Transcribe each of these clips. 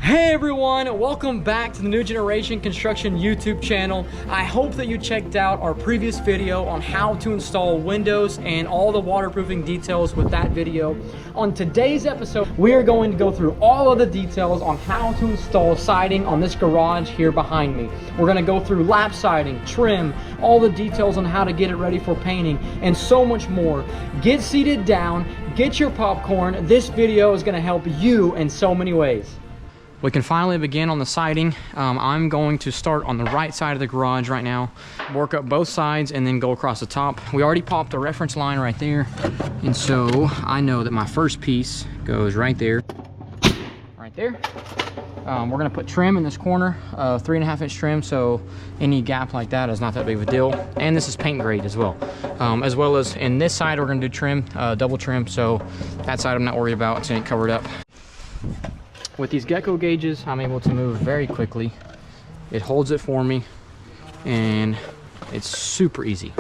Hey everyone, welcome back to the New Generation Construction YouTube channel. I hope that you checked out our previous video on how to install windows and all the waterproofing details with that video. On today's episode, we are going to go through all of the details on how to install siding on this garage here behind me. We're gonna go through lap siding, trim, all the details on how to get it ready for painting, and so much more. Get seated down, get your popcorn. This video is gonna help you in so many ways. We can finally begin on the siding. I'm going to start on the right side of the garage right now, work up both sides, and then go across the top. We already popped the reference line right there, and so I know that my first piece goes right there. Right there. We're gonna put trim in this corner, 3.5 inch trim, so any gap like that is not that big of a deal. And this is paint grade as well. As well as in this side, we're gonna do trim, double trim, so that side I'm not worried about, it's gonna get covered up. With these gecko gauges, I'm able to move very quickly. It holds it for me, and it's super easy.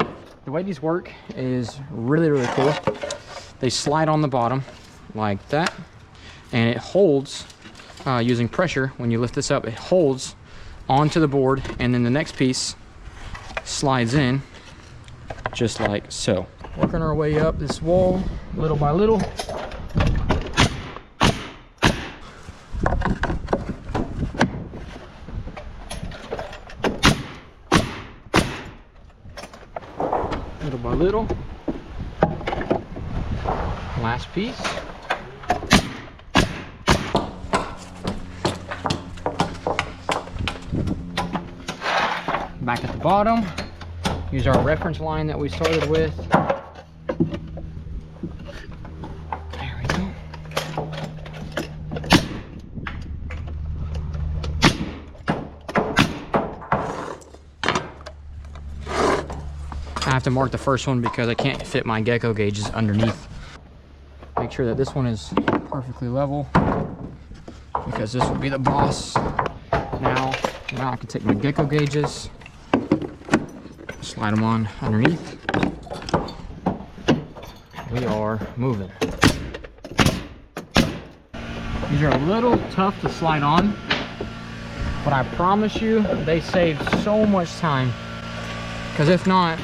The way these work is really, really cool. They slide on the bottom like that, and it holds, using pressure, when you lift this up, it holds onto the board, and then the next piece slides in, just like so. Working our way up this wall, little by little. Little by little. Last piece. Back at the bottom. Use our reference line that we started with. There we go. I have to mark the first one because I can't fit my gecko gauges underneath. Make sure that this one is perfectly level, because this will be the boss. Now I can take my gecko gauges, slide them on underneath. We are moving. These are a little tough to slide on, but I promise you they save so much time, because if not,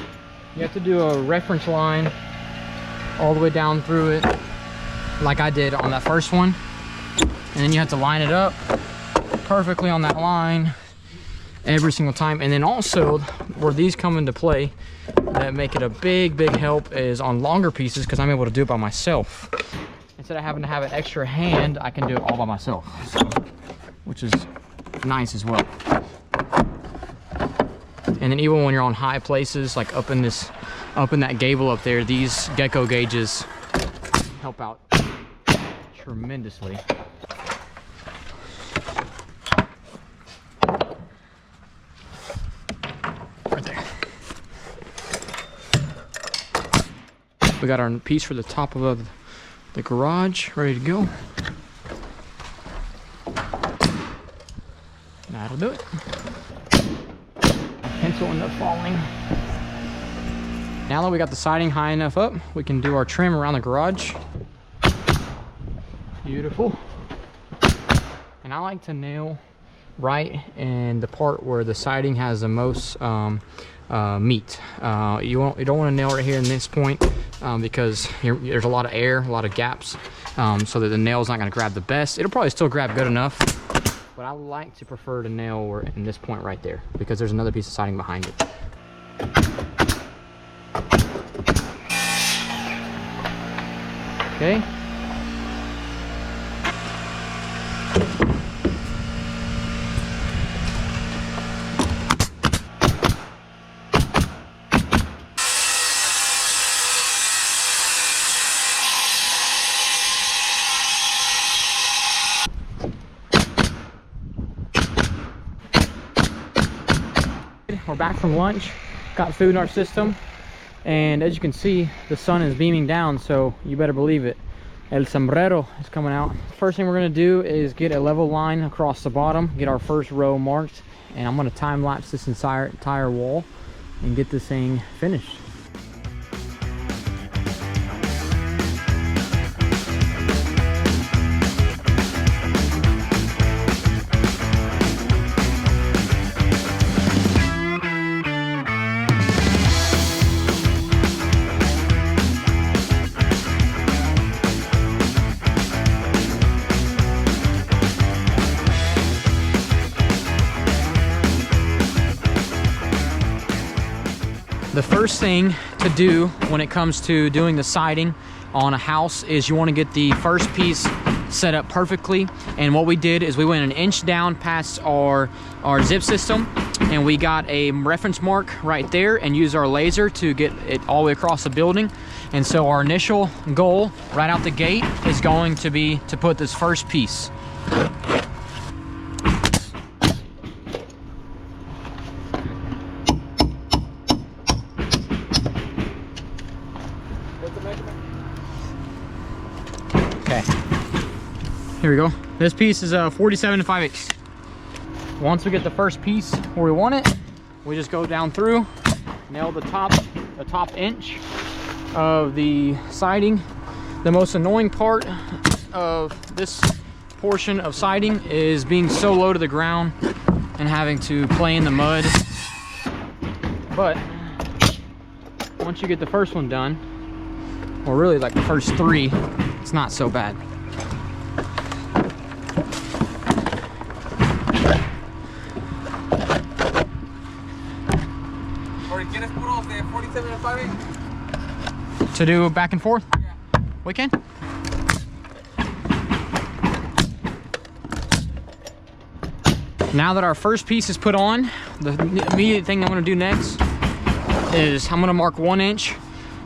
you have to do a reference line all the way down through it, like I did on that first one. And then you have to line it up perfectly on that line every single time. And then also, where these come into play that make it a big, big help is on longer pieces, because I'm able to do it by myself. Instead of having to have an extra hand, I can do it all by myself, which is nice as well. And then even when you're on high places, like up in that gable up there, these gecko gauges help out tremendously. Right there. We got our piece for the top of the garage ready to go. That'll do it. Pencil ended up falling. Now that we got the siding high enough up, we can do our trim around the garage. Beautiful. And I like to nail right in the part where the siding has the most meat. You don't want to nail right here in this point, because there's a lot of air, a lot of gaps, so that the nail's not going to grab the best. It'll probably still grab good enough, but I like to prefer to nail in this point right there, because there's another piece of siding behind it. Okay. We're back from lunch, got food in our system, and as you can see, the sun is beaming down, so you better believe it. El sombrero is coming out. First thing we're gonna do is get a level line across the bottom, get our first row marked, and I'm gonna time lapse this entire wall and get this thing finished. The first thing to do when it comes to doing the siding on a house is you want to get the first piece set up perfectly. And what we did is we went 1 inch down past our zip system, and we got a reference mark right there and used our laser to get it all the way across the building. And so our initial goal right out the gate is going to be to put this first piece. Okay, here we go. This piece is 47 5/8. Once we get the first piece where we want it, we just go down through, nail the top inch of the siding. The most annoying part of this portion of siding is being so low to the ground and having to play in the mud. But once you get the first one done, or really like the first 3, it's not so bad. To do back and forth? Yeah. We can. Now that our first piece is put on, the immediate thing I'm going to do next is I'm going to mark 1 inch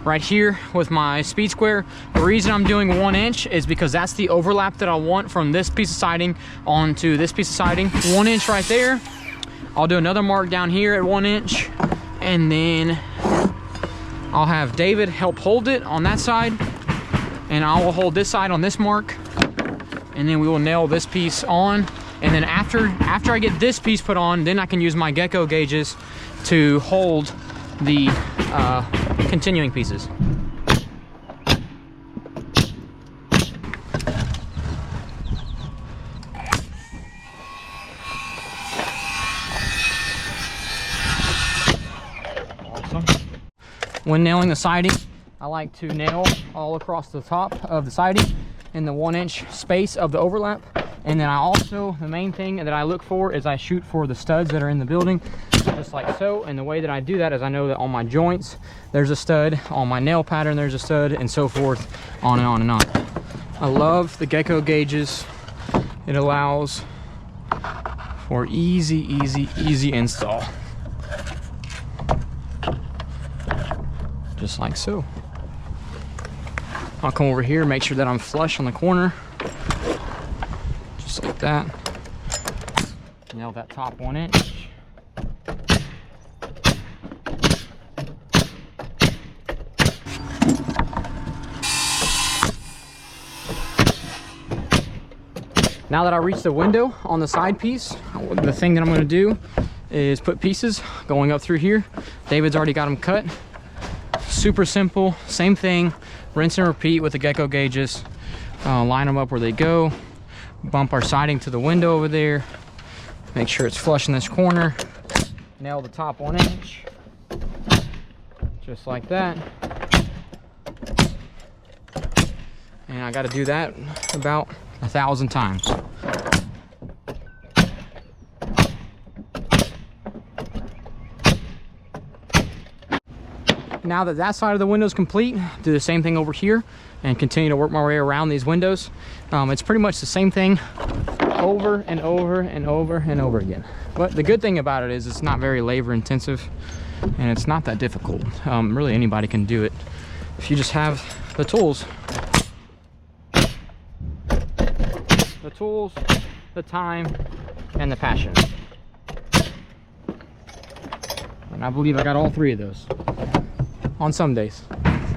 right here with my speed square. The reason I'm doing 1 inch is because that's the overlap that I want from this piece of siding onto this piece of siding. 1 inch right there. I'll do another mark down here at 1 inch, and then I'll have David help hold it on that side, and I will hold this side on this mark, and then we will nail this piece on. And then after I get this piece put on, then I can use my gecko gauges to hold the continuing pieces. Awesome. When nailing the siding, I like to nail all across the top of the siding in the 1 inch space of the overlap. And then I also, the main thing that I look for is I shoot for the studs that are in the building, just like so. And the way that I do that is I know that on my joints, there's a stud, on my nail pattern, there's a stud, and so forth, on and on and on. I love the gecko gauges. It allows for easy install. Just like so. I'll come over here, make sure that I'm flush on the corner. Just like that. Nail that top 1 inch. Now that I reached the window on the side piece, the thing that I'm going to do is put pieces going up through here. David's already got them cut. Super simple, same thing, rinse and repeat with the gecko gauges. Line them up where they go. Bump our siding to the window over there. Make sure it's flush in this corner. Nail the top 1 inch. Just like that. And I got to do that about 1,000 times. Now that that side of the window is complete, do the same thing over here and continue to work my way around these windows. It's pretty much the same thing over and over and over and over again. But the good thing about it is it's not very labor intensive and it's not that difficult. Really anybody can do it if you just have the tools. The tools, the time, and the passion. And I believe I got all 3 of those. On some days.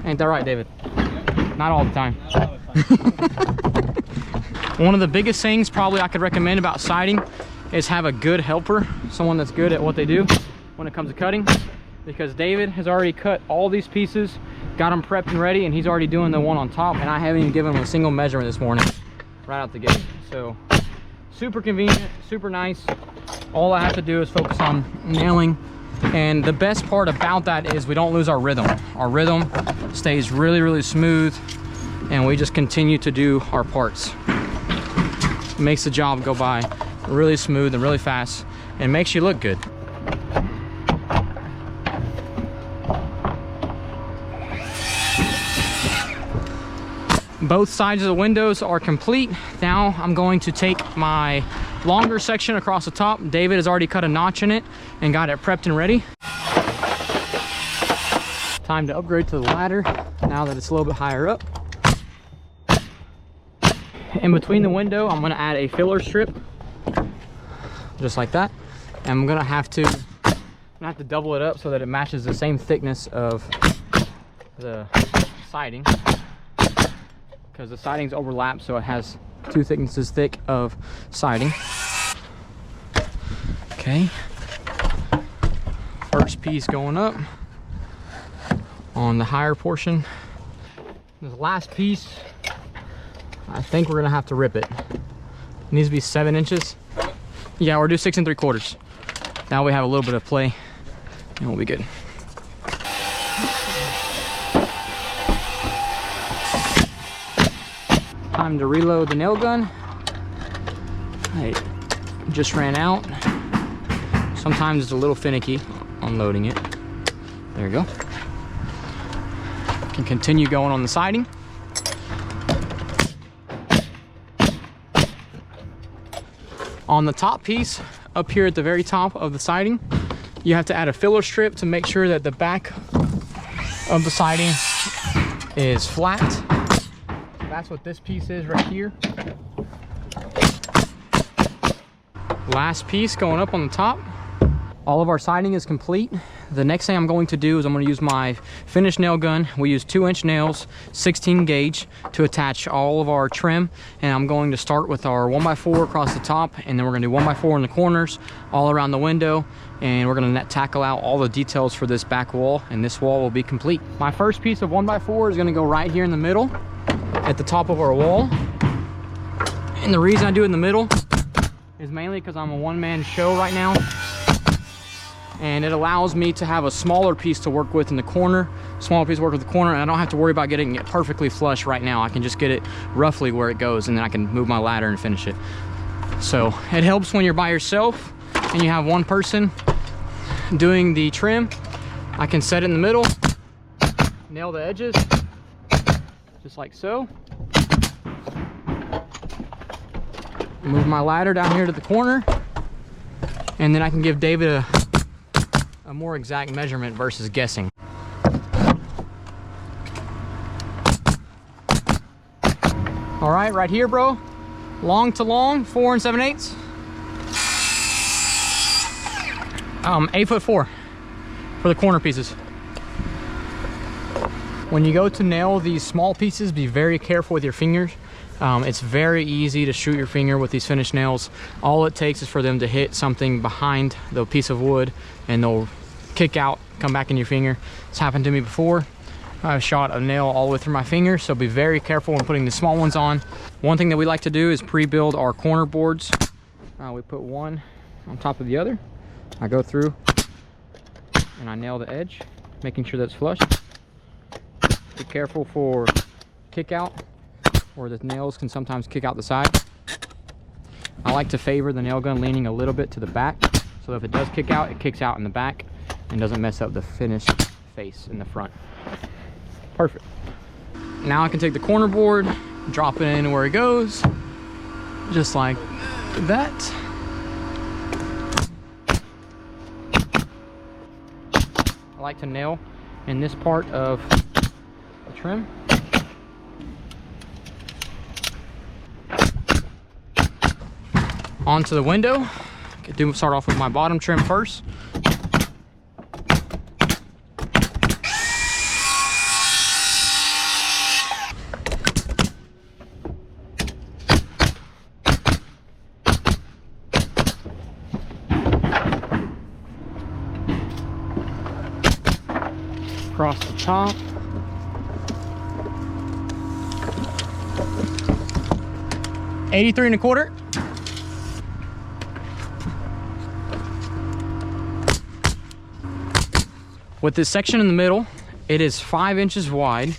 Ain't that right, David? Not all the time. Not all the time. One of the biggest things probably I could recommend about siding is have a good helper, someone that's good at what they do when it comes to cutting, because David has already cut all these pieces, got them prepped and ready, and he's already doing the one on top, and I haven't even given him a single measurement this morning right out the gate. So super convenient, super nice. All I have to do is focus on nailing. And the best part about that is we don't lose our rhythm. Our rhythm stays really smooth, and we just continue to do our parts. It makes the job go by really smooth and really fast, and makes you look good. Both sides of the windows are complete. Now I'm going to take my longer section across the top. David has already cut a notch in it and got it prepped and ready. Time to upgrade to the ladder now that it's a little bit higher up. In between the window, I'm gonna add a filler strip, just like that. And I'm gonna have to double it up so that it matches the same thickness of the siding, because the sidings overlap, so it has two thicknesses thick of siding. Okay, first piece going up on the higher portion. This last piece, I think we're gonna have to rip it. It needs to be 7 inches. Yeah, we'll do 6 3/4. Now we have a little bit of play and we'll be good. Time to reload the nail gun. It just ran out. Sometimes it's a little finicky unloading it. There you go. Can continue going on the siding. On the top piece, up here at the very top of the siding, you have to add a filler strip to make sure that the back of the siding is flat. That's what this piece is right here. Last piece going up on the top. All of our siding is complete. The next thing I'm going to do is I'm going to use my finished nail gun. We use 2-inch nails, 16 gauge, to attach all of our trim. And I'm going to start with our 1x4 across the top, and then we're going to do 1x4 in the corners, all around the window. And we're going to tackle out all the details for this back wall, and this wall will be complete. My first piece of 1x4 is going to go right here in the middle at the top of our wall. And the reason I do it in the middle is mainly because I'm a one-man show right now, and it allows me to have a smaller piece to work with in the corner, and I don't have to worry about getting it perfectly flush right now. I can just get it roughly where it goes, and then I can move my ladder and finish it. So it helps when you're by yourself and you have one person doing the trim. I can set it in the middle, nail the edges, just like so. Move my ladder down here to the corner, and then I can give David a more exact measurement versus guessing. All right here, bro. Long to long, 4 7/8. 8'4" for the corner pieces. When you go to nail these small pieces, be very careful with your fingers. It's very easy to shoot your finger with these finished nails. All it takes is for them to hit something behind the piece of wood, and they'll kick out, come back in your finger. It's happened to me before. I've shot a nail all the way through my finger, so be very careful when putting the small ones on. One thing that we like to do is pre-build our corner boards. We put one on top of the other. I go through and I nail the edge, making sure that's flush. Be careful for kick out, or the nails can sometimes kick out the side. I like to favor the nail gun leaning a little bit to the back, so if it does kick out, it kicks out in the back and doesn't mess up the finished face in the front. Perfect. Now I can take the corner board, drop it in where it goes, just like that. I like to nail in this part of the trim. Onto the window. Start off with my bottom trim first. Across the top. $83 1/4. With this section in the middle, it is 5 inches wide.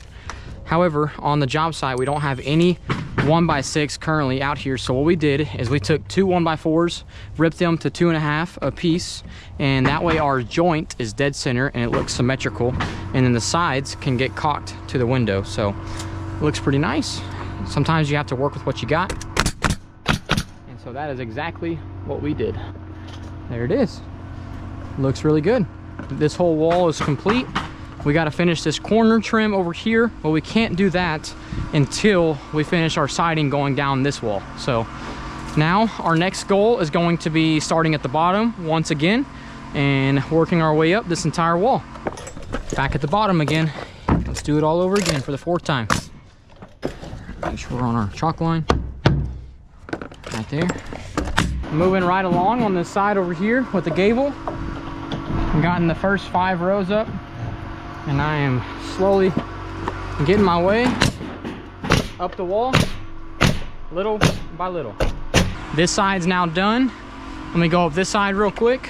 However, on the job site, we don't have any 1x6 currently out here. So what we did is we took 2 1x4s, ripped them to 2.5 a piece, and that way our joint is dead center and it looks symmetrical. And then the sides can get cocked to the window. So it looks pretty nice. sometimes you have to work with what you got. And so that is exactly what we did. There it is. Looks really good. This whole wall is complete. We got to finish this corner trim over here, but we can't do that until we finish our siding going down this wall. So now our next goal is going to be starting at the bottom once again and working our way up this entire wall. Back at the bottom again. Let's do it all over again for the 4th time. Make sure we're on our chalk line. Right there. Moving right along on this side over here with the gable. I've gotten the first 5 rows up, and I am slowly getting my way up the wall, little by little. This side's now done. Let me go up this side real quick.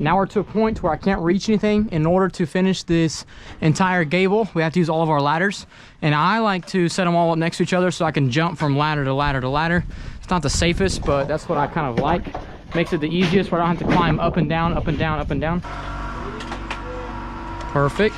Now we're to a point where I can't reach anything. In order to finish this entire gable, we have to use all of our ladders. And I like to set them all up next to each other so I can jump from ladder to ladder to ladder. It's not the safest, but that's what I kind of like. Makes it the easiest where I don't have to climb up and down, up and down, up and down. Perfect.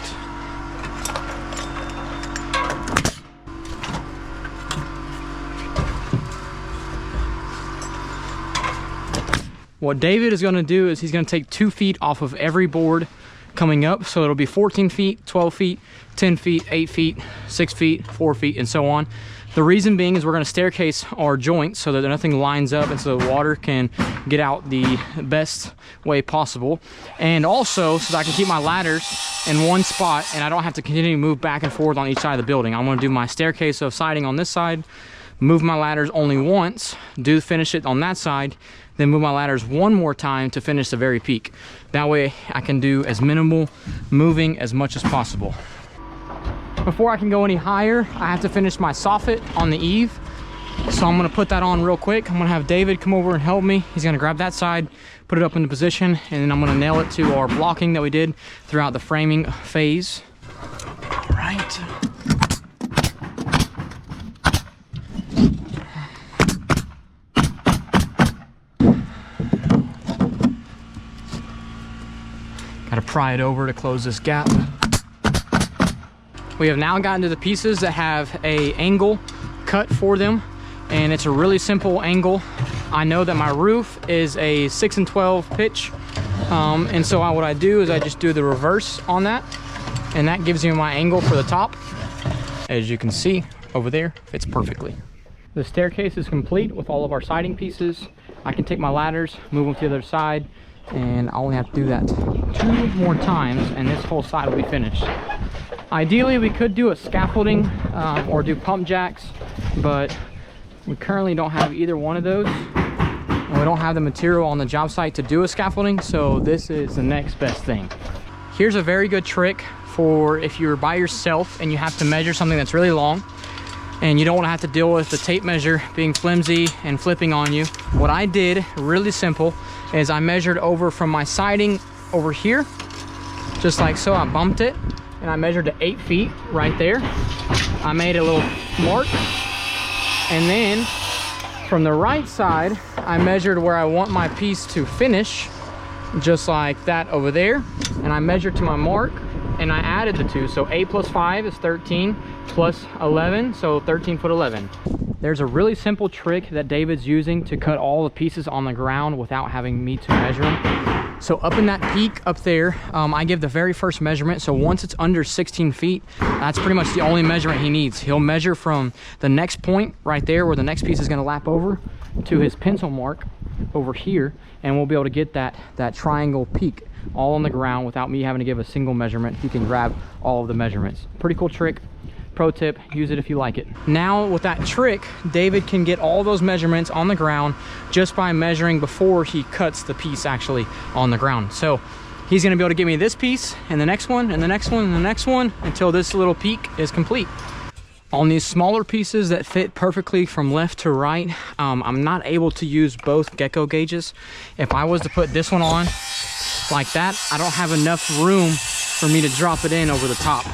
What David is going to do is he's going to take 2 feet off of every board coming up. So it'll be 14 feet, 12 feet, 10 feet, 8 feet, 6 feet, 4 feet, and so on. The reason being is we're going to staircase our joints so that nothing lines up and so the water can get out the best way possible. And also so that I can keep my ladders in one spot and I don't have to continue to move back and forth on each side of the building. I'm going to do my staircase of siding on this side, move my ladders only once, finish it on that side, then move my ladders one more time to finish the very peak. That way I can do as minimal moving as much as possible. Before I can go any higher, I have to finish my soffit on the eave. So I'm gonna put that on real quick. I'm gonna have David come over and help me. He's gonna grab that side, put it up into position, and then I'm gonna nail it to our blocking that we did throughout the framing phase. All right. Gotta pry it over to close this gap. We have now gotten to the pieces that have a angle cut for them, and it's a really simple angle. I know that my roof is a 6 and 12 pitch, and so what I do is I just do the reverse on that, and that gives me my angle for the top. As you can see over there, fits perfectly. The staircase is complete with all of our siding pieces. I can take my ladders, move them to the other side, and I only have to do that 2 more times and this whole side will be finished. Ideally we could do a scaffolding or do pump jacks, but we currently don't have either one of those, and we don't have the material on the job site to do a scaffolding, so this is the next best thing. Here's a very good trick for if you're by yourself and you have to measure something that's really long and you don't want to have to deal with the tape measure being flimsy and flipping on you. What I did, really simple, is I measured over from my siding over here, just like so. I bumped it and I measured to 8 feet right there. I made a little mark, and then from the right side, I measured where I want my piece to finish, just like that over there, and I measured to my mark, and I added the 2. So 8 plus 5 is 13, plus 11, so 13 foot 11. There's a really simple trick that David's using to cut all the pieces on the ground without having me to measure them. So up in that peak up there, I give the very first measurement. So once it's under 16 feet, that's pretty much the only measurement he needs. He'll measure from the next point right there where the next piece is gonna lap over to his pencil mark over here, and we'll be able to get that triangle peak all on the ground without me having to give a single measurement. He can grab all of the measurements. Pretty cool trick. Pro tip, use it if you like it. Now with that trick, David can get all those measurements on the ground just by measuring before he cuts the piece actually on the ground. So he's gonna be able to give me this piece and the next one and the next one and the next one until this little peak is complete. On these smaller pieces that fit perfectly from left to right, I'm not able to use both gecko gauges. If I was to put this one on like that, I don't have enough room for me to drop it in over the top.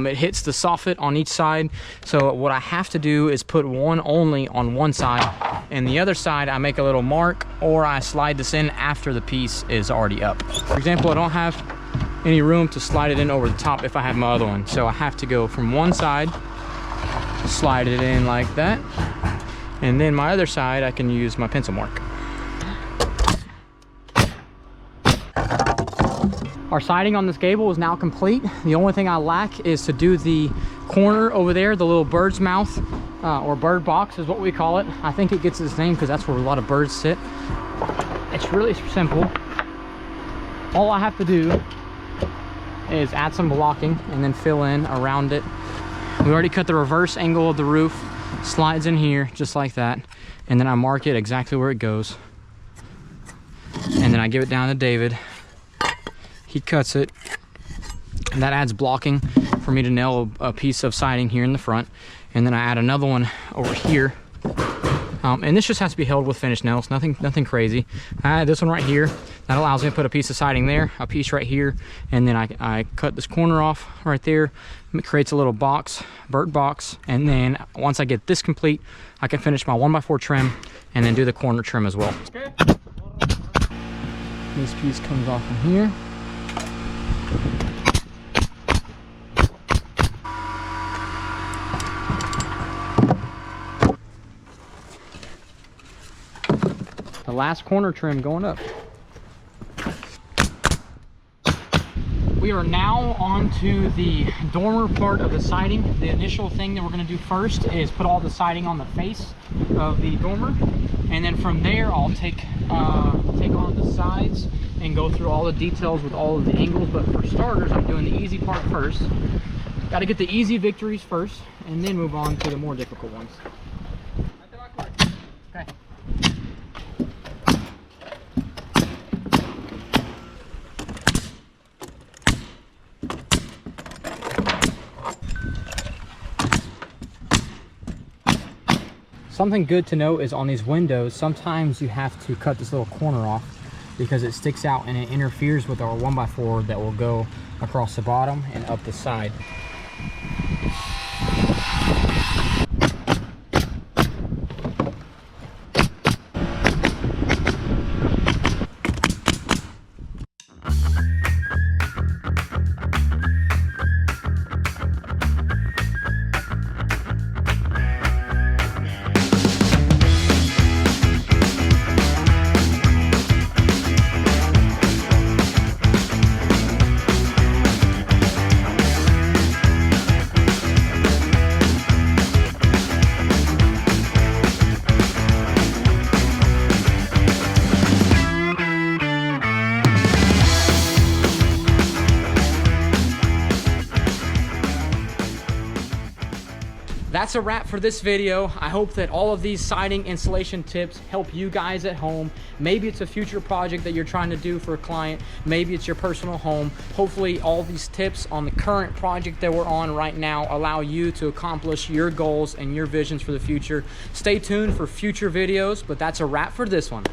It hits the soffit on each side, so what I have to do is put one only on one side, and the other side I make a little mark, or I slide this in after the piece is already up. For example, I don't have any room to slide it in over the top if I have my other one, so I have to go from one side, slide it in like that, and then my other side I can use my pencil mark. Our siding on this gable is now complete. The only thing I lack is to do the corner over there, the little bird's mouth, or bird box is what we call it. I think it gets its name because that's where a lot of birds sit. It's really simple. All I have to do is add some blocking and then fill in around it. We already cut the reverse angle of the roof, slides in here just like that, and then I mark it exactly where it goes, and then I give it down to David. He cuts it, and that adds blocking for me to nail a piece of siding here in the front, and then I add another one over here, and this just has to be held with finished nails, nothing crazy. I add this one right here. That allows me to put a piece of siding there, a piece right here, and then I cut this corner off right there. It creates a little box, bird box, and then once I get this complete, I can finish my 1x4 trim and then do the corner trim as well. Okay. This piece comes off from here. The last corner trim going up. We are now on to the dormer part of the siding. The initial thing that we're going to do first is put all the siding on the face of the dormer, and then from there I'll take on the sides and go through all the details with all of the angles. But for starters, I'm doing the easy part first. Got to get the easy victories first, and then move on to the more difficult ones. Okay. Something good to note is on these windows, sometimes you have to cut this little corner off because it sticks out and it interferes with our 1x4 that will go across the bottom and up the side. That's a wrap for this video. I hope that all of these siding installation tips help you guys at home. Maybe it's a future project that you're trying to do for a client. Maybe it's your personal home. Hopefully all these tips on the current project that we're on right now allow you to accomplish your goals and your visions for the future. Stay tuned for future videos, but that's a wrap for this one.